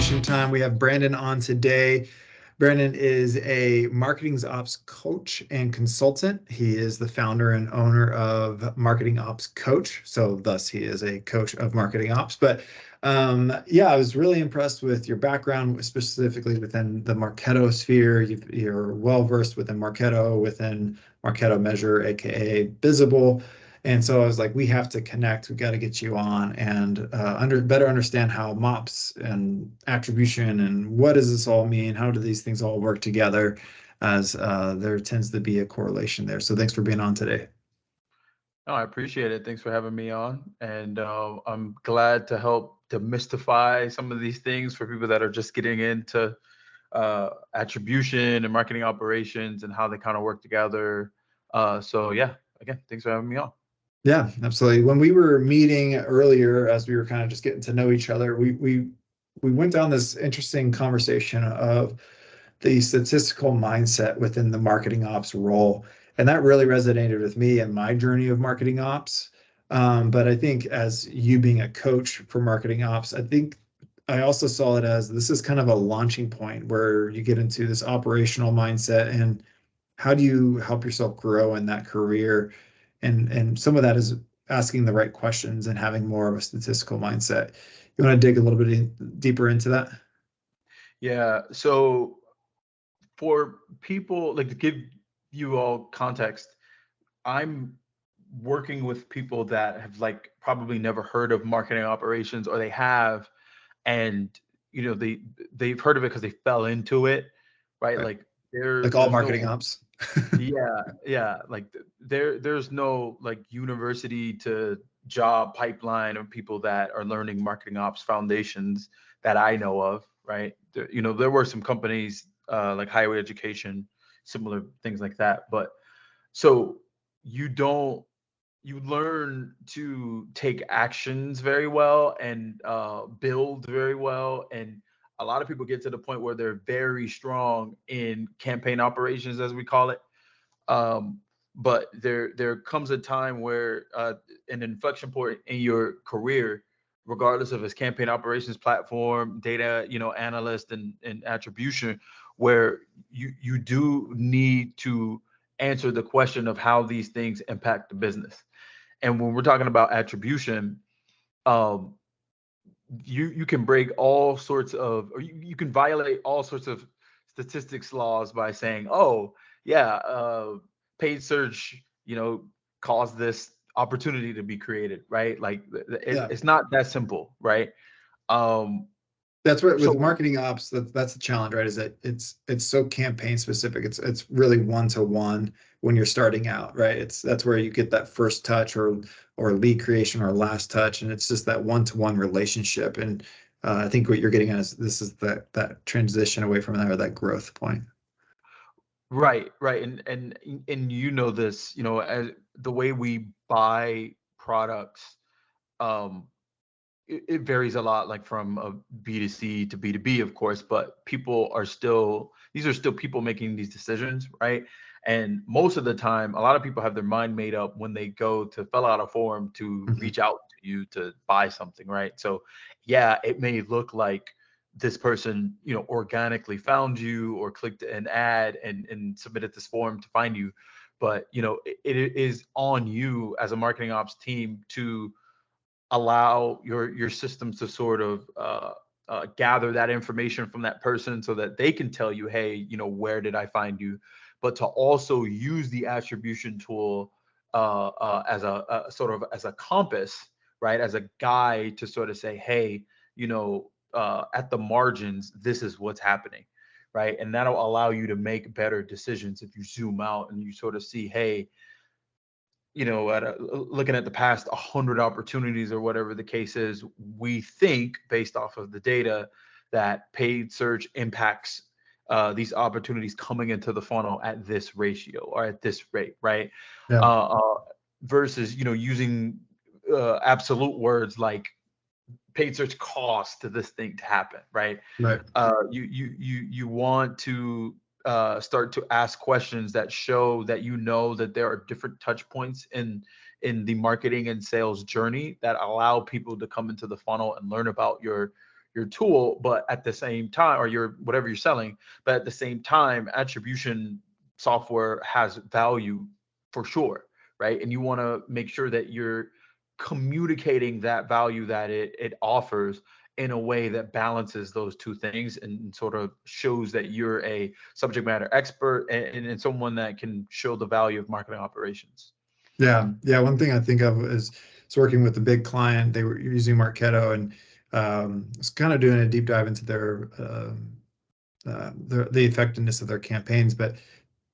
Attribution time. We have Brandon on today. Brandon is a marketing ops coach and consultant. He is the founder and owner of Marketing Ops Coach. So thus he is a coach of marketing ops. But yeah, I was really impressed with your background, specifically within the Marketo sphere. You're well versed within Marketo, within Marketo Measure, aka Visible. And so I was like, we have to connect. We got to get you on and better understand how MOPS and attribution and what does this all mean? How do these things all work together? As there tends to be a correlation there. So thanks for being on today. No, I appreciate it. Thanks for having me on. And I'm glad to help demystify some of these things for people that are just getting into attribution and marketing operations and how they kind of work together. So yeah, again, thanks for having me on. Yeah, absolutely. When we were meeting earlier, as we were kind of just getting to know each other, we went down this interesting conversation of the statistical mindset within the marketing ops role. And that really resonated with me in my journey of marketing ops. But I think as you being a coach for marketing ops, I think I also saw it as this is kind of a launching point where you get into this operational mindset and how do you help yourself grow in that career? And some of that is asking the right questions and having more of a statistical mindset. You want to dig a little bit deeper into that? Yeah. So for people, like, to give you all context, I'm working with people that have like probably never heard of marketing operations, or they have, and they've heard of it because they fell into it, right? Right. Like there Like all there's marketing no ops. yeah, like there's no like university to job pipeline of people that are learning marketing ops foundations that I know of, right? There were some companies like Highway Education, similar things like that, but so you don't you learn to take actions very well and build very well. And a lot of people get to the point where they're very strong in campaign operations, as we call it. Um, but there comes a time where an inflection point in your career, regardless of its campaign operations platform, data, analyst and attribution, where you do need to answer the question of how these things impact the business. And when we're talking about attribution, um, you can break all sorts of, or you can violate all sorts of statistics laws by saying, oh yeah, paid search, caused this opportunity to be created, right? Like Yeah. it's not that simple, right? Um, That's what with so marketing ops, that's the challenge, right? Is that it's so campaign specific. It's really one to one when you're starting out, right? That's where you get that first touch or lead creation or last touch, and it's just that one to one relationship. And I think what you're getting at is this is that transition away from that or that growth point. right, and this, as the way we buy products, um, it varies a lot, like from a B2C to B2B, of course, but these are still people making these decisions, right? And most of the time, a lot of people have their mind made up when they go to fill out a form to Mhm. reach out to you to buy something, right? So, yeah, it may look like this person, organically found you or clicked an ad and submitted this form to find you. But, it is on you as a marketing ops team to allow your systems to sort of gather that information from that person so that they can tell you, hey, where did I find you? But to also use the attribution tool as a sort of as a compass, right? As a guide to sort of say, hey, at the margins, this is what's happening, right? And that'll allow you to make better decisions if you zoom out and you sort of see, hey, looking at the past 100 opportunities or whatever the case is, we think based off of the data that paid search impacts these opportunities coming into the funnel at this ratio or at this rate, right? Yeah. Uh, uh, Versus, using absolute words like paid search cost to this thing to happen, right? Right. You want to start to ask questions that show that that there are different touch points in the marketing and sales journey that allow people to come into the funnel and learn about tool, but at the same time, or your whatever you're selling, but at the same time, attribution software has value for sure, right? And you want to make sure that you're communicating that value that it offers in a way that balances those two things and sort of shows that you're a subject matter expert and someone that can show the value of marketing operations. Yeah, yeah. One thing I think of is working with a big client. They were using Marketo, and was kind of doing a deep dive into the effectiveness of their campaigns. But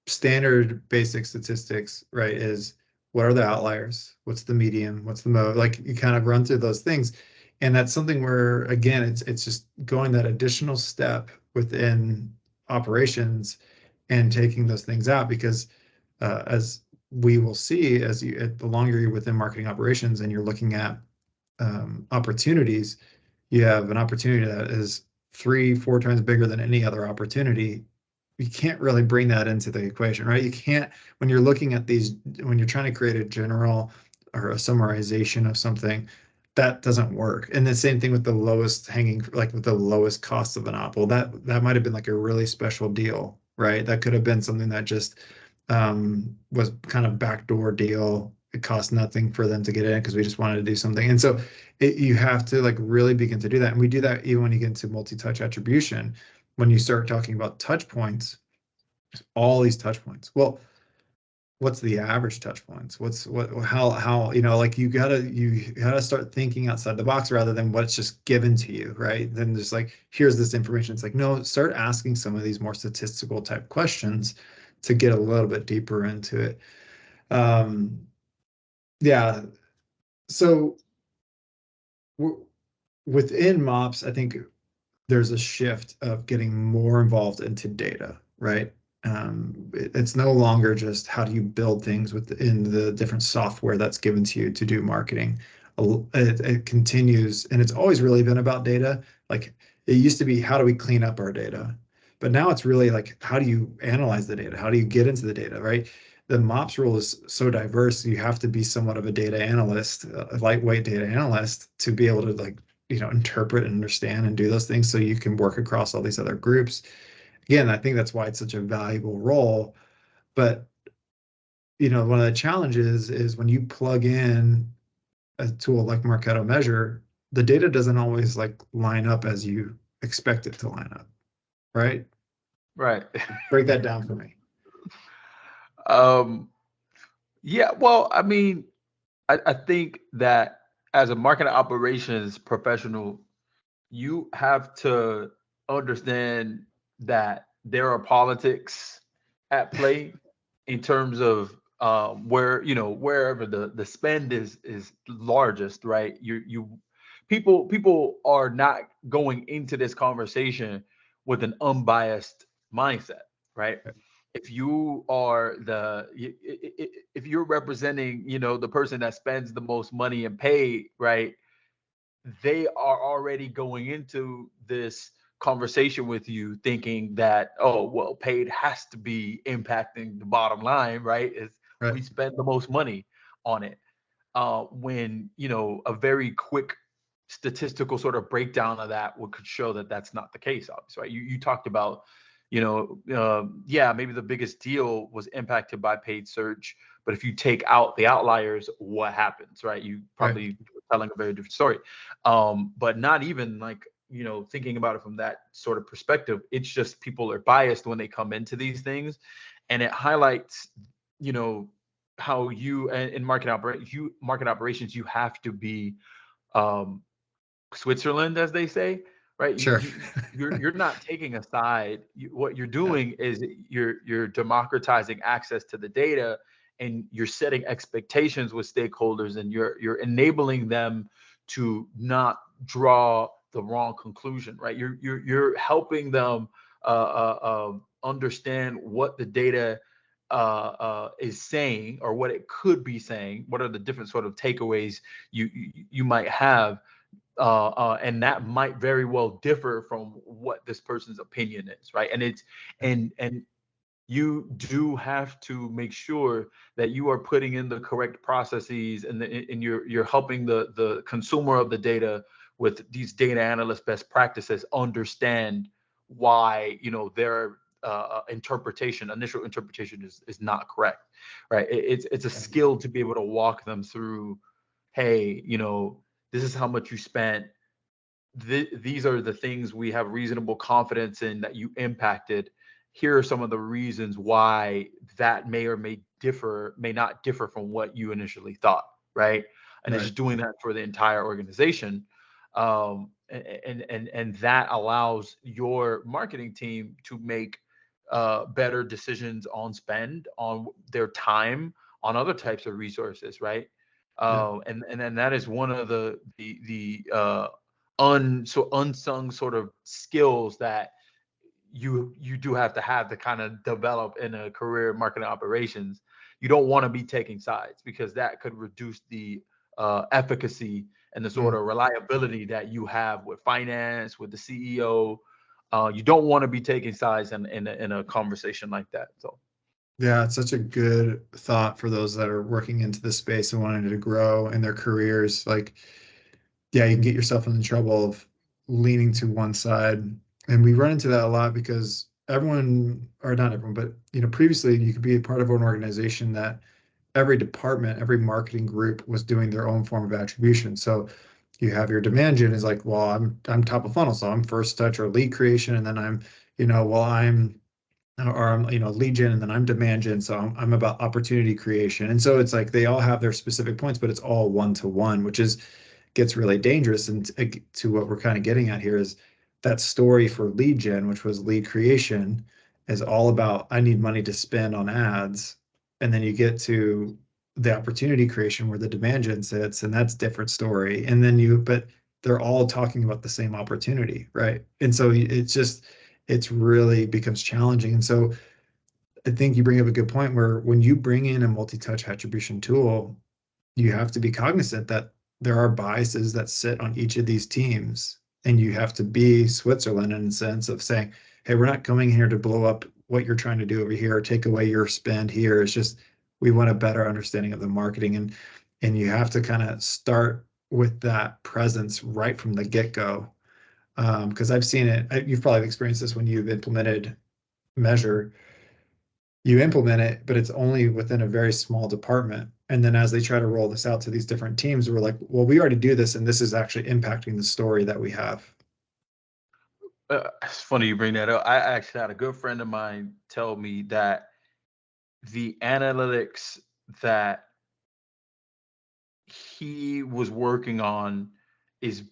standard basic statistics, right, is what are the outliers? What's the median? What's the mode? Like you kind of run through those things. And that's something where, again, it's just going that additional step within operations and taking those things out because as we will see, the longer you're within marketing operations and you're looking at opportunities, you have an opportunity that is 3, 4 times bigger than any other opportunity. You can't really bring that into the equation, right? You can't, when you're looking at these, when you're trying to create a general or a summarization of something, that doesn't work. And the same thing with the lowest hanging, like with the lowest cost of an op. Well, that might have been like a really special deal, right? That could have been something that just was kind of backdoor deal. It cost nothing for them to get in because we just wanted to do something. And so you have to like really begin to do that. And we do that even when you get into multi-touch attribution. When you start talking about touch points, all these touch points. Well, what's the average touch points? How, like you gotta start thinking outside the box rather than what's just given to you, right? Then just like, here's this information. It's like, no, start asking some of these more statistical type questions to get a little bit deeper into it. Yeah. So within MOPS, I think there's a shift of getting more involved into data, right? It's no longer just how do you build things within the different software that's given to you to do marketing. It continues, and it's always really been about data. Like it used to be, how do we clean up our data? But now it's really like, how do you analyze the data? How do you get into the data, right? The MOPS role is so diverse. You have to be somewhat of a data analyst, a lightweight data analyst, to be able to like interpret and understand and do those things so you can work across all these other groups. Again, I think that's why it's such a valuable role. But one of the challenges is when you plug in a tool like Marketo Measure, the data doesn't always like line up as you expect it to line up, right? Right. Break that down for me. Yeah, well, I mean, I think that as a marketing operations professional, you have to understand that there are politics at play in terms of where wherever the spend is largest, right? People are not going into this conversation with an unbiased mindset, right? If you are if you're representing the person that spends the most money and pay, right, they are already going into this conversation with you thinking that, oh, well, paid has to be impacting the bottom line, right? Is Right. we spend the most money on it. When a very quick statistical sort of breakdown of that could show that that's not the case, obviously, right? You talked about, yeah, maybe the biggest deal was impacted by paid search, but if you take out the outliers, what happens, right? You probably Right. telling a very different story. But not even like, thinking about it from that sort of perspective, it's just people are biased when they come into these things. And it highlights, how you in market operations, you have to be Switzerland, as they say, right? Sure. You're not taking a side. What you're doing is you're democratizing access to the data, and you're setting expectations with stakeholders, and you're enabling them to not draw the wrong conclusion, right? You're helping them understand what the data is saying, or what it could be saying. What are the different sort of takeaways you might have, and that might very well differ from what this person's opinion is, right? And you do have to make sure that you are putting in the correct processes, and you're helping the consumer of the data with these data analyst best practices understand why, their initial interpretation is not correct, right? It's a skill to be able to walk them through, hey, this is how much you spent. These are the things we have reasonable confidence in that you impacted. Here are some of the reasons why that may not differ from what you initially thought, right? And it's Right. just doing that for the entire organization. And that allows your marketing team to make better decisions on spend, on their time, on other types of resources, right? Yeah. And then that is one of the unsung sort of skills that you do have to kind of develop in a career in marketing operations. You don't want to be taking sides, because that could reduce the efficacy and the sort Mm. of reliability that you have with finance, with the CEO. You don't want to be taking sides in a conversation like that. So Yeah, it's such a good thought for those that are working into the space and wanting to grow in their careers. Like, yeah, you can get yourself in the trouble of leaning to one side. And we run into that a lot because everyone, or not everyone, but previously you could be a part of an organization that every department, every marketing group was doing their own form of attribution. So you have your demand gen is like, well, I'm top of funnel, so I'm first touch or lead creation, and then I'm or I'm lead gen, and then I'm demand gen, so I'm about opportunity creation. And so it's like they all have their specific points, but it's all one to one, which is gets really dangerous. And to what we're kind of getting at here is that story for lead gen, which was lead creation, is all about I need money to spend on ads. And then you get to the opportunity creation where the demand gen sits, and that's different story. And then but they're all talking about the same opportunity, right? And so it's really becomes challenging. And so I think you bring up a good point where when you bring in a multi-touch attribution tool, you have to be cognizant that there are biases that sit on each of these teams. And you have to be Switzerland in the sense of saying, hey, we're not coming here to blow up what you're trying to do over here or take away your spend here. It's just we want a better understanding of the marketing. And you have to kind of start with that presence right from the get-go. Because I've seen it, you've probably experienced this when you've implemented Measure. You implement it, but it's only within a very small department. And then as they try to roll this out to these different teams, we're like, well, we already do this, and this is actually impacting the story that we have. it's funny you bring that up. I actually had a good friend of mine tell me that the analytics that he was working on is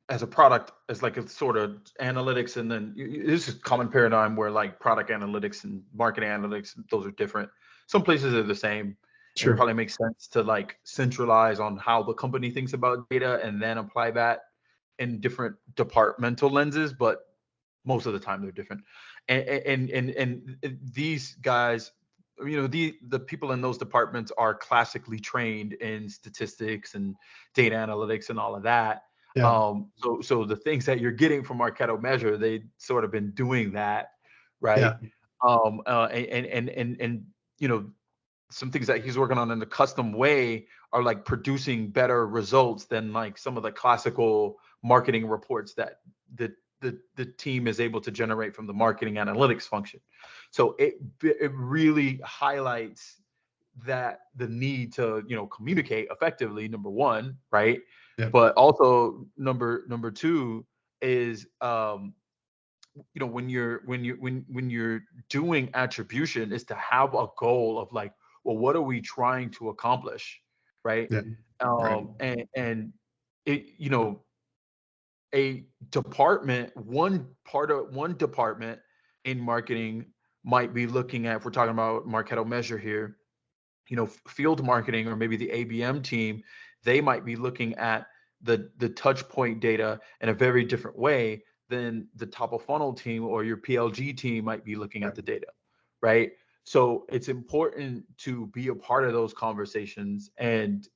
as a product, as like a sort of analytics, and then this is a common paradigm where like product analytics and marketing analytics, those are different. Some places are the same, and it Sure. probably makes sense to like centralize on how the company thinks about data and then apply that in different departmental lenses, but most of the time they're different. And these guys, the people in those departments are classically trained in statistics and data analytics and all of that. Yeah. So the things that you're getting from Marketo Measure, they sort of been doing that, right? Yeah. And some things that he's working on in a custom way are like producing better results than like some of the classical marketing reports that the team is able to generate from the marketing analytics function. So it really highlights that the need to communicate effectively, number one, right? Yeah. But also number two is when you're doing attribution, is to have a goal of like, well, what are we trying to accomplish, right? Yeah. Right. And it a department, one department in marketing might be looking at, if we're talking about Marketo Measure here, field marketing or maybe the ABM team, they might be looking at the touch point data in a very different way than the top of funnel team or your PLG team might be looking at Right. the data, right? So it's important to be a part of those conversations and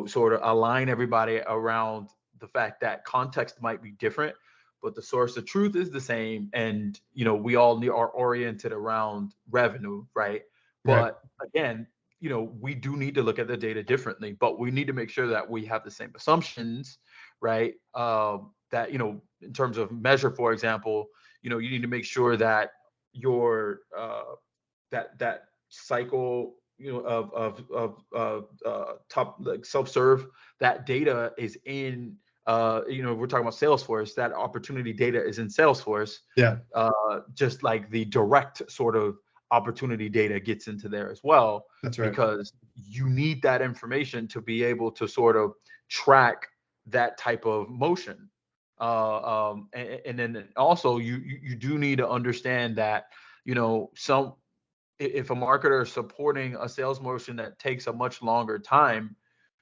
sort of align everybody around the fact that context might be different, but the source of truth is the same. And we all are oriented around revenue, right? Right. But again, we do need to look at the data differently, but we need to make sure that we have the same assumptions, right? That, in terms of measure, for example, you need to make sure that your that cycle, of top, like, self-serve, that data is in, we're talking about Salesforce, that opportunity data is in Salesforce, Yeah, just like the direct sort of opportunity data gets into there as well, that's right. because you need that information to be able to sort of track that type of motion. And then also you do need to understand that, some if a marketer is supporting a sales motion that takes a much longer time,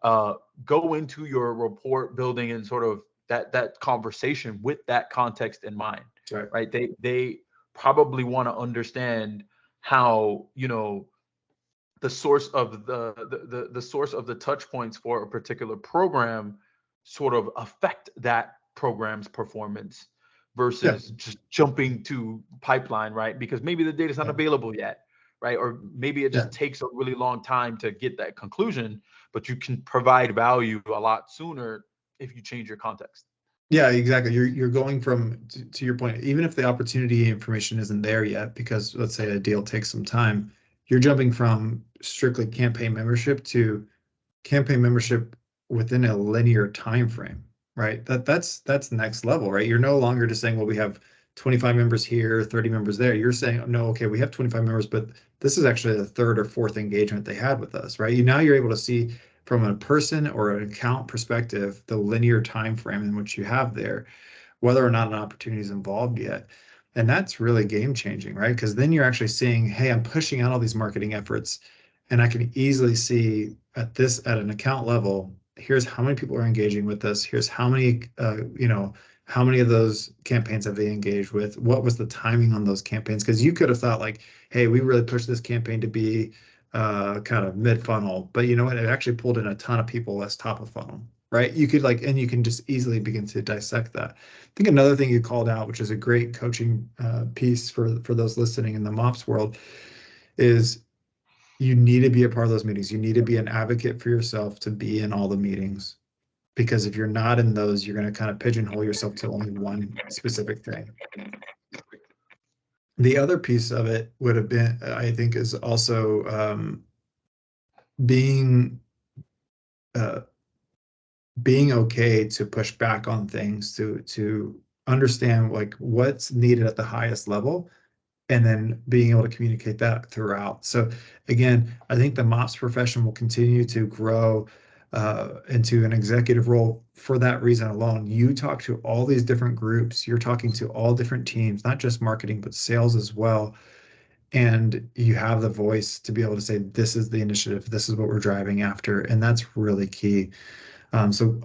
uh, go into your report building and sort of that conversation with that context in mind, That's right. right? They probably want to understand how, the source of the source of the touch points for a particular program sort of affect that program's performance Yeah, versus just jumping to pipeline, right? Because maybe the data's not yeah, available yet, right? Or maybe it yeah. just takes a really long time to get that conclusion, but you can provide value a lot sooner if you change your context. Yeah, exactly. You're going from to your point, even if the opportunity information isn't there yet, because let's say a deal takes some time, you're jumping from strictly campaign membership to campaign membership within a linear time frame, right? That's next level, right? You're no longer just saying, well, we have 25 members here, 30 members there. You're saying, no, okay, we have 25 members, but this is actually the third or fourth engagement they had with us, right? Now you're able to see from a person or an account perspective the linear time frame in which you have there, whether or not an opportunity is involved yet. And that's really game changing, right? Because then you're actually seeing, hey, I'm pushing out all these marketing efforts, and I can easily see at an account level, here's how many people are engaging with this. Here's how many, how many of those campaigns have they engaged with? What was the timing on those campaigns? Because you could have thought like, hey, we really pushed this campaign to be kind of mid funnel, but you know what? It actually pulled in a ton of people as top of funnel, right? You could and you can just easily begin to dissect that. I think another thing you called out, which is a great coaching piece for those listening in the MOPS world, is you need to be a part of those meetings. You need to be an advocate for yourself to be in all the meetings. Because if you're not in those, you're going to kind of pigeonhole yourself to only one specific thing. The other piece of it would have been, I think, is also being uh, being okay to push back on things, to understand like what's needed at the highest level, and then being able to communicate that throughout. So again, I think the MOPS profession will continue to grow into an executive role for that reason alone. You talk to all these different groups, you're talking to all different teams, not just marketing, but sales as well. And you have the voice to be able to say, this is the initiative, this is what we're driving after. And that's really key. So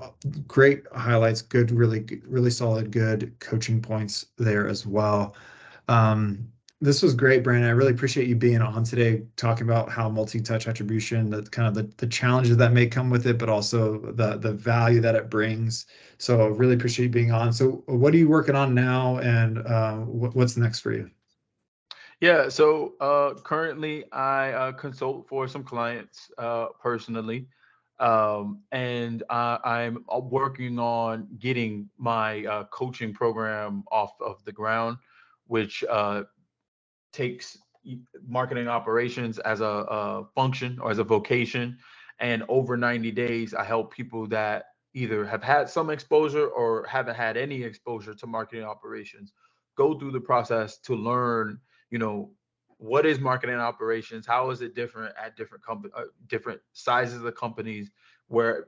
great highlights, good, really solid, good coaching points there as well. Um, this was great, Brandon. I really appreciate you being on today, talking about how multi-touch attribution, that kind of the challenges that may come with it, but also the value that it brings. So I really appreciate you being on. So what are you working on now, and what's next for you? Yeah, so currently I consult for some clients personally, and I'm working on getting my coaching program off of the ground, which takes marketing operations as a function or as a vocation. And over 90 days, I help people that either have had some exposure or haven't had any exposure to marketing operations go through the process to learn, you know, what is marketing operations? How is it different at different sizes of companies? Where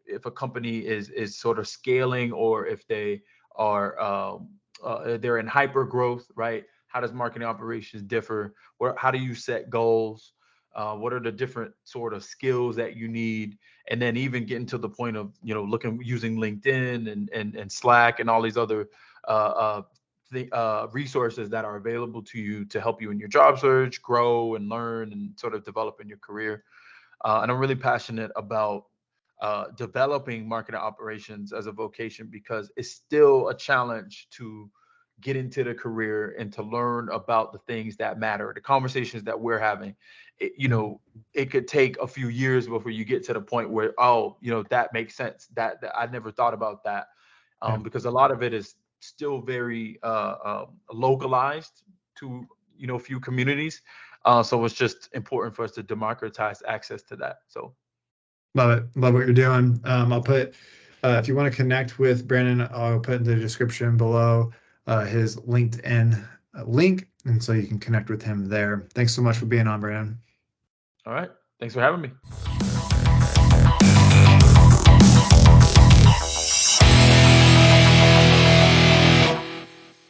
if a company is sort of scaling, or if they are they're in hyper growth, right? How does marketing operations differ? How do you set goals? What are the different sort of skills that you need? And then even getting to the point of, looking, using LinkedIn and Slack and all these other resources that are available to you to help you in your job search, grow and learn and sort of develop in your career. And I'm really passionate about developing marketing operations as a vocation, because it's still a challenge to get into the career and to learn about the things that matter, the conversations that we're having. It could take a few years before you get to the point where, oh, that makes sense. That I never thought about that, Yeah. because a lot of it is still very localized to few communities. So it's just important for us to democratize access to that. So Love it. Love what you're doing. I'll put, if you want to connect with Brandon, I'll put in the description below his LinkedIn link. And so you can connect with him there. Thanks so much for being on, Brandon. all right, thanks for having me.